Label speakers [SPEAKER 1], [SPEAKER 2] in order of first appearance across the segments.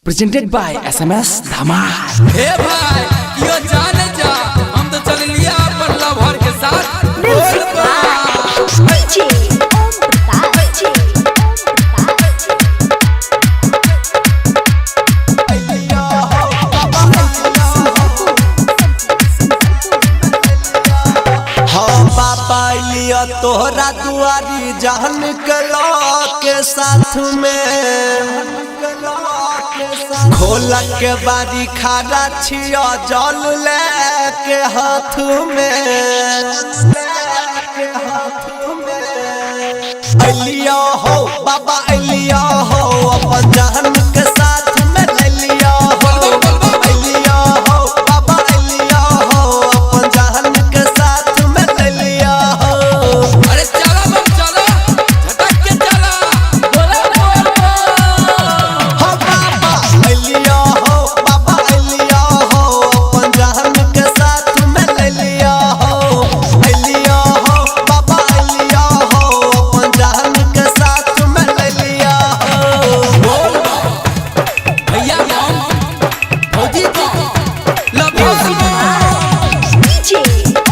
[SPEAKER 1] Presented by SMS धमाल।
[SPEAKER 2] हे भाई यो जाने जा हम तो चल लिया अपन लवर के साथ बोल बा
[SPEAKER 3] डीजे ओम प्रकाश
[SPEAKER 4] हाँ बाबा लिया तोहरा दुआरी जहन कला के साथ में खोल के बारी खाना छिया जल ले के हाथ में अलिया हो बाबा अलिया हो अपन जहन के साथ में अलिया हो अलिया हो बाबा अलिया हो अपन जहन के साथ में अलिया हो।
[SPEAKER 2] अरे चला बम चला झटक के चला बोला बोल
[SPEAKER 4] हो बाबा अलिया हो बाबा अलिया हो अपन जहन के साथ में अलिया हो अलिया हो बाबा अलिया हो अपन जहन के साथ में अलिया हो।
[SPEAKER 2] बोल भैया कौन फौजी कौन लवर
[SPEAKER 3] डीजे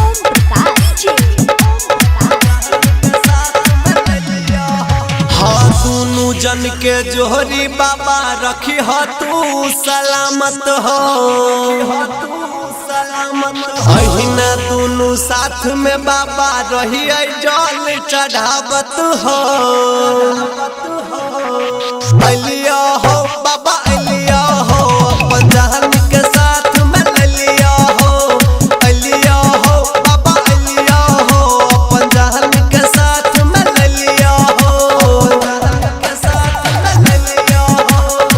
[SPEAKER 3] ओम प्रकाश
[SPEAKER 4] हाँ दुनू जन के जोहरी बाबा रखी हो तू सलामत हो अहिना दुनू साथ में बाबा रही जल चढ़ावत हो अलिया हो बाबा अलिया हो अपन जहन के साथ में अलिया हो अलिया हो बाबा अलिया हो अपन जहन के साथ में अलिया हो के साथ में अलिया हो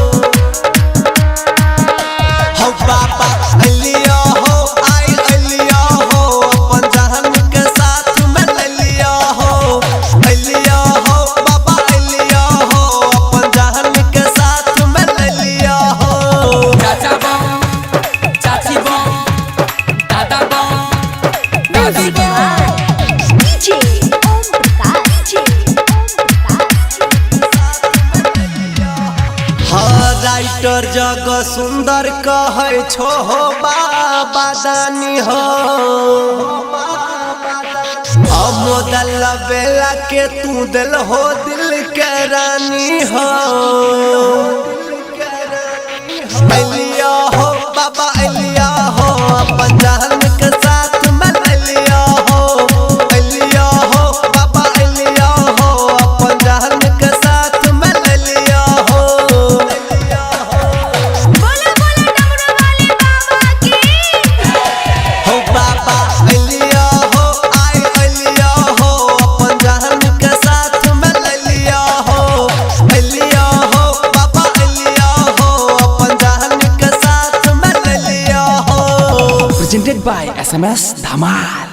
[SPEAKER 4] बाबा अलिया हो आई अलिया हो अपन जहन के साथ में अलिया हो अलिया हो बाबा अलिया हो अपन जहन के साथ में अलिया हो।
[SPEAKER 2] चाचा बम चाची बम दादा बम दादी बम
[SPEAKER 3] डीजे ओम प्रकाश
[SPEAKER 4] हाँ राइटर जग सुंदर कहे छो हो बाबा दानी हो मोदल बेला के तू दिल हो दिल के रानी हो अलिया हो बाबा अलिया हो अपन जहन के साथ में अलिया हो अलिया हो बाबा अलिया हो अपन जहन के साथ में अलिया हो।
[SPEAKER 3] बोला बोला डमरू वाले बाबा की
[SPEAKER 4] हो बाबा अलिया हो आई अलिया हो अपन जहन के साथ में अलिया हो अलिया हो बाबा अलिया हो अपन जहन के साथ में अलिया हो।
[SPEAKER 1] Presented by SMS धमाल।